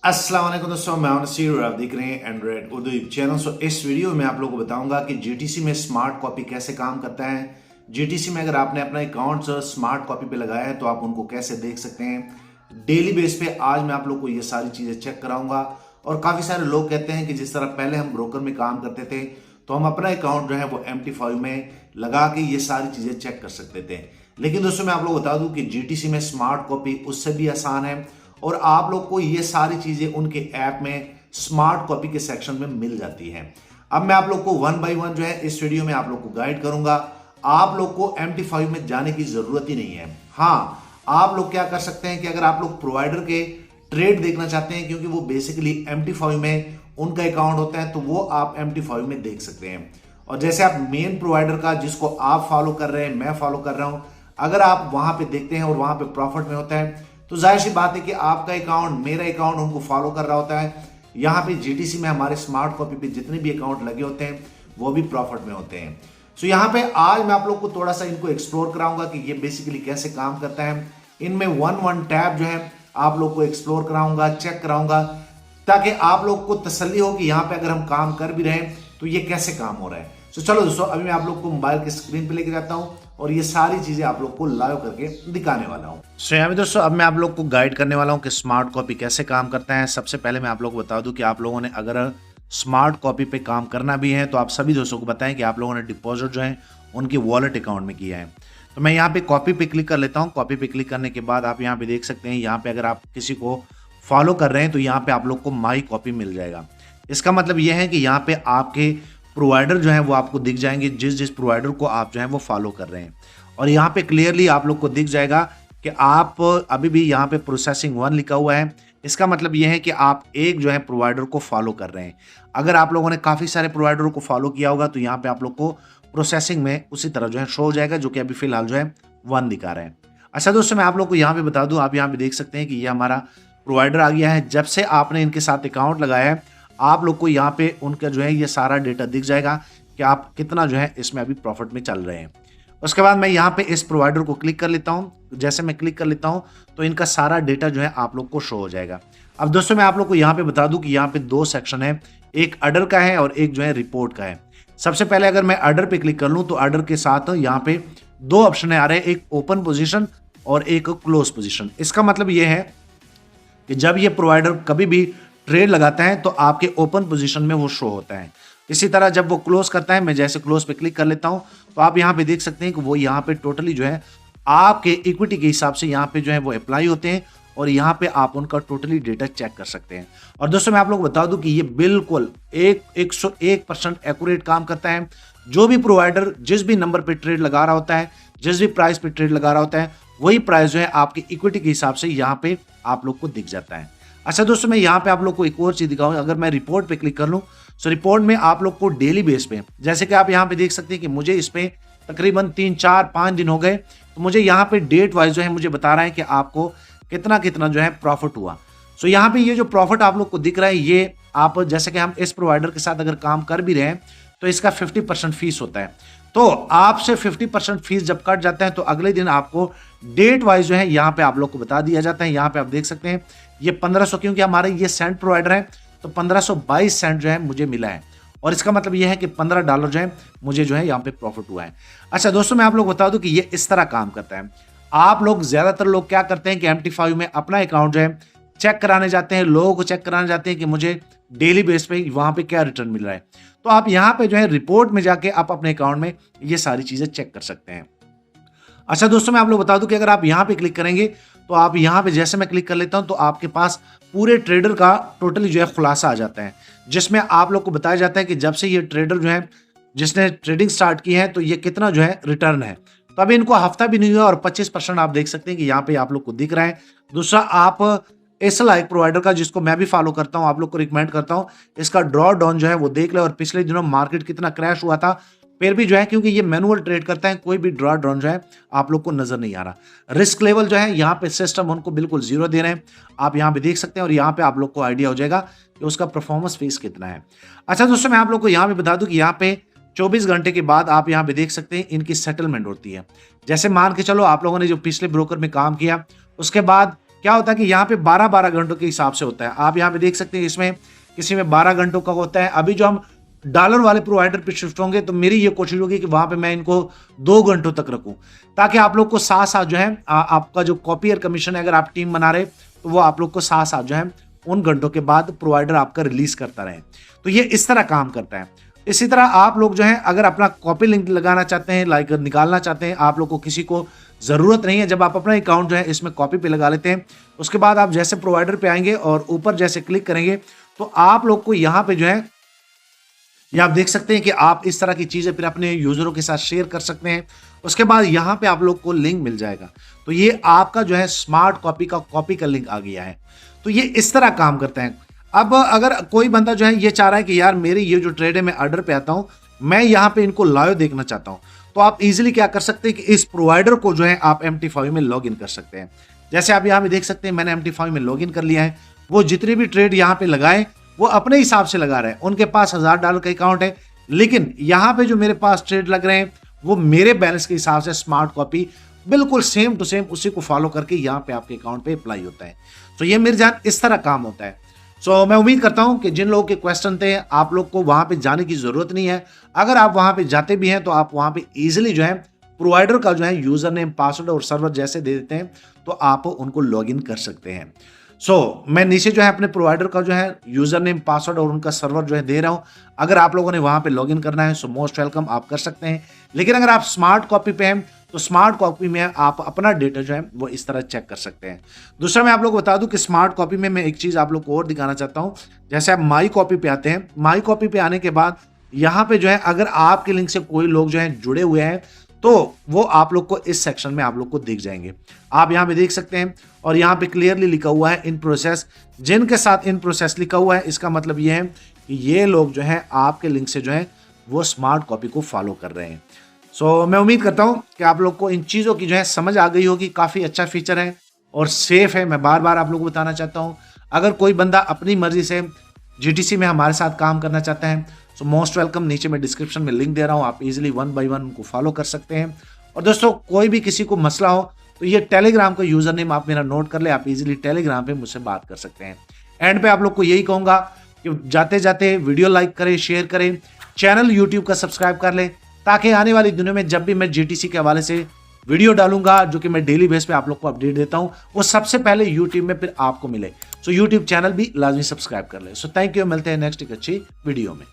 अस्सलाम वालेकुम दोस्तों, मैं नसीर और आप देख रहे हैं एंड्रॉइड उर्दू चैनल। इस वीडियो में आप लोगों को बताऊंगा कि जीटीसी में स्मार्ट कॉपी कैसे काम करता है। जीटीसी में अगर आपने अपना अकाउंट स्मार्ट कॉपी पे लगाया है तो आप उनको कैसे देख सकते हैं डेली बेस पे। आज मैं आप लोग को ये सारी चीजें चेक कराऊंगा। और काफी सारे लोग कहते हैं कि जिस तरह पहले हम ब्रोकर में काम करते थे तो हम अपना अकाउंट जो है वो एम्प्टी फाइल में लगा के ये सारी चीजें चेक कर सकते थे। लेकिन दोस्तों मैं आप लोग बता दूं कि जीटीसी में स्मार्ट कॉपी उससे भी आसान है और आप लोग को ये सारी चीजें उनके ऐप में स्मार्ट कॉपी के सेक्शन में मिल जाती है। अब मैं आप लोग को वन बाय वन जो है इस वीडियो में आप लोग को गाइड करूंगा। आप लोग को MT5 में जाने की जरूरत ही नहीं है। हाँ, आप लोग क्या कर सकते हैं कि अगर आप लोग प्रोवाइडर के ट्रेड देखना चाहते हैं, क्योंकि वो बेसिकली MT5 में उनका अकाउंट होता है, तो वो आप MT5 में देख सकते हैं। और जैसे आप मेन प्रोवाइडर का जिसको आप फॉलो कर रहे हैं, मैं फॉलो कर रहा हूं, अगर आप वहां पे देखते हैं और वहां पे प्रॉफिट में होता है तो जाहिर सी बात है कि आपका अकाउंट मेरा अकाउंट उनको फॉलो कर रहा होता है। यहाँ पे जीटीसी में हमारे स्मार्ट कॉपी पे जितने भी अकाउंट लगे होते हैं वो भी प्रॉफिट में होते हैं। सो यहाँ पे आज मैं आप लोग को थोड़ा सा इनको एक्सप्लोर कराऊंगा कि ये बेसिकली कैसे काम करता है। इनमें वन टैब जो है आप लोग को एक्सप्लोर कराऊंगा, चेक कराऊंगा, ताकि आप लोग को तसल्ली हो कि यहाँ पे अगर हम काम कर भी रहे हैं तो ये कैसे काम हो रहा है। तो चलो दोस्तों, अभी मैं आप लोग को मोबाइल की स्क्रीन पे लेके जाता हूँ और ये सारी चीजें आप लोग को लाइव करके दिखाने वाला हूँ। सो यहाँ पे दोस्तों अब मैं आप लोग को गाइड करने वाला हूँ कि स्मार्ट कॉपी कैसे काम करता है। सबसे पहले मैं आप लोग को बता दूं कि आप लोगों ने अगर स्मार्ट कॉपी पे काम करना भी है तो आप सभी दोस्तों को बताएं कि आप लोगों ने डिपॉजिट जो है उनके वॉलेट अकाउंट में किया है। तो मैं यहाँ पे कॉपी पे क्लिक कर लेता हूँ। कॉपी पे क्लिक करने के बाद आप यहाँ पे देख सकते हैं, यहाँ पे अगर आप किसी को फॉलो कर रहे हैं तो यहाँ पे आप लोग को माई कॉपी मिल जाएगा। इसका मतलब यह है कि यहाँ पे आपके प्रोवाइडर जो है वो आपको दिख जाएंगे, जिस जिस प्रोवाइडर को आप जो है वो फॉलो कर रहे हैं। और यहाँ पे क्लियरली आप लोग को दिख जाएगा कि आप अभी भी यहाँ पे प्रोसेसिंग 1 लिखा हुआ है। इसका मतलब यह है कि आप एक जो है प्रोवाइडर को फॉलो कर रहे हैं। अगर आप लोगों ने काफ़ी सारे प्रोवाइडरों को फॉलो किया होगा तो यहाँ पे आप लोग को प्रोसेसिंग में उसी तरह जो है शो हो जाएगा, जो कि अभी फिलहाल जो है 1 दिखा रहे हैं। अच्छा दोस्तों, मैं आप लोग को यहाँ पे बता दूं, आप यहाँ पे देख सकते हैं कि ये हमारा प्रोवाइडर आ गया है। जब से आपने इनके साथ अकाउंट लगाया है आप लोग को यहाँ पे उनका जो है ये सारा डेटा दिख जाएगा कि आप कितना जो है इसमें अभी प्रॉफिट में चल रहे हैं। उसके बाद मैं यहाँ पे इस प्रोवाइडर को क्लिक कर लेता हूँ। जैसे मैं क्लिक कर लेता हूँ तो इनका सारा डेटा जो है आप लोग को शो हो जाएगा। अब दोस्तों मैं आप लोग को यहाँ पे बता दूं कि यहाँ पे 2 सेक्शन है, एक अडर का है और एक जो है रिपोर्ट का है। सबसे पहले अगर मैं अडर पे क्लिक कर लूँ तो अडर के साथ यहाँ पे 2 ऑप्शन आ रहे हैं, एक ओपन पोजिशन और एक क्लोज पोजिशन। इसका मतलब ये है कि जब ये प्रोवाइडर कभी भी ट्रेड लगाता है तो आपके ओपन पोजीशन में वो शो होता है। इसी तरह जब वो क्लोज करता है, मैं जैसे क्लोज पे क्लिक कर लेता हूं तो आप यहां पे देख सकते हैं कि वो यहां पे टोटली जो है आपके इक्विटी के हिसाब से यहां पे जो है वो अप्लाई होते हैं और यहां पे आप उनका टोटली डेटा चेक कर सकते हैं। और दोस्तों मैं आप लोग को बता दूं कि ये बिल्कुल 101% एक्यूरेट काम करता है। जो भी प्रोवाइडर जिस भी नंबर पे ट्रेड लगा रहा होता है, जिस भी प्राइस पे ट्रेड लगा रहा होता है, वही प्राइस जो है आपकी इक्विटी के हिसाब से यहाँ पे आप लोग को दिख जाता है। अच्छा दोस्तों, मैं यहाँ पे आप लोग को एक और चीज दिखाऊंगा। अगर मैं रिपोर्ट पे क्लिक कर लूँ तो रिपोर्ट में आप लोग को डेली बेस पे, जैसे कि आप यहाँ पे देख सकते हैं कि मुझे इस पे तकरीबन 3, 4, 5 दिन हो गए, तो मुझे यहाँ पे डेट वाइज जो है मुझे बता रहा है कि आपको कितना कितना जो है प्रॉफिट हुआ। सो यहाँ पे ये जो प्रॉफिट आप लोग को दिख रहा है, ये आप जैसे कि हम इस प्रोवाइडर के साथ अगर काम कर भी रहे हैं तो इसका 50% फीस होता है। तो आपसे 50% फीस जब कट जाता है तो अगले दिन आपको डेट वाइज जो है यहाँ पे आप लोग को बता दिया जाता है। यहाँ पे आप देख सकते हैं ये 1500, क्योंकि हमारे ये सेंट प्रोवाइडर है तो 1522 सेंट जो है मुझे मिला है। और इसका मतलब ये है कि $15 जो है मुझे जो है यहाँ पे प्रॉफिट हुआ है। अच्छा दोस्तों, मैं आप लोग बता दूं कि ये इस तरह काम करता है। आप लोग ज्यादातर लोग क्या करते हैं कि MT5 में अपना अकाउंट जो है चेक कराने जाते हैं, लोगों को चेक कराने जाते हैं कि मुझे डेली बेस पे वहां पे क्या रिटर्न मिल रहा है। तो आप यहाँ पे जो है रिपोर्ट में जाके आप अपने अकाउंट में ये सारी चीजें चेक कर सकते हैं। अच्छा दोस्तों, मैं आप लोग बता दूं कि अगर आप यहाँ पे क्लिक करेंगे तो आप यहाँ पे जैसे मैं क्लिक कर लेता हूं तो आपके पास पूरे ट्रेडर का टोटली जो है खुलासा आ जाता है, जिसमें आप लोग को बताया जाता है कि जब से ये ट्रेडर जो है जिसने ट्रेडिंग स्टार्ट की है तो ये कितना जो है रिटर्न है। तो अभी इनको हफ्ता भी नहीं हुआ और 25% आप देख सकते हैं कि यहाँ पे आप लोग को दिख रहा है। दूसरा, आप इस लाइक प्रोवाइडर का जिसको मैं भी फॉलो करता हूं, आप लोग को रिकमेंड करता हूं, इसका ड्रॉ डाउन जो है वो देख ले। और पिछले दिनों मार्केट कितना क्रैश हुआ था, फिर भी जो है क्योंकि ये मैनुअल ट्रेड करता है, कोई भी ड्रॉ डाउन जो है आप लोग को नजर नहीं आ रहा। रिस्क लेवल जो है यहाँ पे सिस्टम उनको बिल्कुल 0 दे रहे हैं, आप यहाँ पे देख सकते हैं। और यहाँ पे आप लोग को आइडिया हो जाएगा कि उसका परफॉर्मेंस फीस कितना है। अच्छा दोस्तों, मैं आप लोग को यहाँ पे बता दूं कि यहाँ पे 24 घंटे के बाद आप यहाँ पे देख सकते हैं इनकी सेटलमेंट होती है। जैसे मान के चलो आप लोगों ने जो पिछले ब्रोकर में काम किया उसके बाद क्या होता है कि यहाँ पे 12-12 घंटों के हिसाब से होता है। आप यहाँ पे देख सकते हैं इसमें किसी में 12 घंटों का होता है। अभी जो हम डॉलर वाले प्रोवाइडर पे शिफ्ट होंगे तो मेरी ये कोशिश होगी कि वहां पे मैं इनको 2 घंटों तक रखूं, ताकि आप लोग को साथ साथ जो है आपका जो कॉपियर कमीशन है, अगर आप टीम बना रहे तो वो आप लोग को साथ साथ जो है उन घंटों के बाद प्रोवाइडर आपका रिलीज करता रहे। तो ये इस तरह काम करता है। इसी तरह आप लोग जो है अगर अपना कॉपी लिंक लगाना चाहते हैं, लाइक निकालना चाहते हैं, आप लोग को किसी को जरूरत नहीं है। जब आप अपना अकाउंट जो है इसमें कॉपी पे लगा लेते हैं, उसके बाद आप जैसे प्रोवाइडर पे आएंगे और ऊपर जैसे क्लिक करेंगे तो आप लोग को यहाँ पे जो है ये आप देख सकते हैं कि आप इस तरह की चीजें फिर अपने यूजरों के साथ शेयर कर सकते हैं। उसके बाद यहाँ पे आप लोग को लिंक मिल जाएगा। तो ये आपका जो है स्मार्ट कॉपी का लिंक आ गया है। तो ये इस तरह काम करता है। अब अगर कोई बंदा जो है ये चाह रहा है कि यार मेरी ये जो ट्रेड है मैं ऑर्डर पे आता हूं, मैं यहाँ पे इनको लाइव देखना चाहता हूं, तो आप इजीली क्या कर सकते हैं कि इस प्रोवाइडर को जो है आप MT5 में लॉग इन कर सकते हैं। जैसे आप यहाँ पे देख सकते हैं मैंने MT5 में लॉग इन कर लिया है। वो जितनी भी ट्रेड यहाँ पे लगाए वो अपने हिसाब से लगा रहे हैं। उनके पास $1000 का अकाउंट है, लेकिन यहाँ पे जो मेरे पास ट्रेड लग रहे हैं वो मेरे बैलेंस के हिसाब से स्मार्ट कॉपी बिल्कुल सेम टू सेम उसी को फॉलो करके यहाँ पे आपके अकाउंट पे अप्लाई होता है। तो ये मेरे जान इस तरह काम होता है। सो मैं उम्मीद करता हूं कि जिन लोगों के क्वेश्चन थे आप लोग को वहां पे जाने की जरूरत नहीं है। अगर आप वहां पे जाते भी हैं तो आप वहां पे इजीली जो है प्रोवाइडर का जो है यूजर नेम, पासवर्ड और सर्वर जैसे दे देते हैं तो आप उनको लॉगिन कर सकते हैं। मैं नीचे जो है अपने प्रोवाइडर का जो है यूजर नेम, पासवर्ड और उनका सर्वर जो है दे रहा हूं। अगर आप लोगों ने वहां पे लॉगिन करना है सो मोस्ट वेलकम, आप कर सकते हैं। लेकिन अगर आप स्मार्ट कॉपी पे हैं तो स्मार्ट कॉपी में आप अपना डेटा जो है वो इस तरह चेक कर सकते हैं। दूसरा मैं आप लोग को बता दूं कि स्मार्ट कॉपी में मैं एक चीज आप लोग को और दिखाना चाहता हूं। जैसे आप माई कॉपी पे आते हैं, माई कॉपी पे आने के बाद यहाँ पे जो है अगर आपके लिंक से कोई लोग जो है जुड़े हुए हैं तो वो आप लोग को इस सेक्शन में आप लोग को दिख जाएंगे। आप यहाँ पे देख सकते हैं और यहाँ पे क्लियरली लिखा हुआ है इन प्रोसेस। जिनके साथ इन प्रोसेस लिखा हुआ है इसका मतलब ये है कि ये लोग जो है आपके लिंक से जो है वो स्मार्ट कॉपी को फॉलो कर रहे हैं। मैं उम्मीद करता हूं कि आप लोग को इन चीज़ों की जो है समझ आ गई होगी। काफ़ी अच्छा फीचर है और सेफ है। मैं बार बार आप लोगों को बताना चाहता हूं, अगर कोई बंदा अपनी मर्जी से GTC में हमारे साथ काम करना चाहता है सो मोस्ट वेलकम। नीचे मैं डिस्क्रिप्शन में लिंक दे रहा हूं, आप इजीली 1 by 1 उनको फॉलो कर सकते हैं। और दोस्तों कोई भी किसी को मसला हो तो ये टेलीग्राम का यूजर नेम आप मेरा नोट कर ले, आप इजीली टेलीग्राम पे मुझसे बात कर सकते हैं। एंड पे आप लोग को यही कहूंगा कि जाते जाते वीडियो लाइक करें, शेयर करें, चैनल यूट्यूब का सब्सक्राइब कर लें, ताकि आने वाली दिनों में जब भी मैं GTC के हवाले से वीडियो डालूंगा जो कि मैं डेली बेस पे आप लोग को अपडेट देता हूं, वो सबसे पहले यूट्यूब में फिर आपको मिले। यूट्यूब चैनल भी लाजमी सब्सक्राइब कर ले। थैंक यू, मिलते हैं नेक्स्ट एक अच्छी वीडियो में।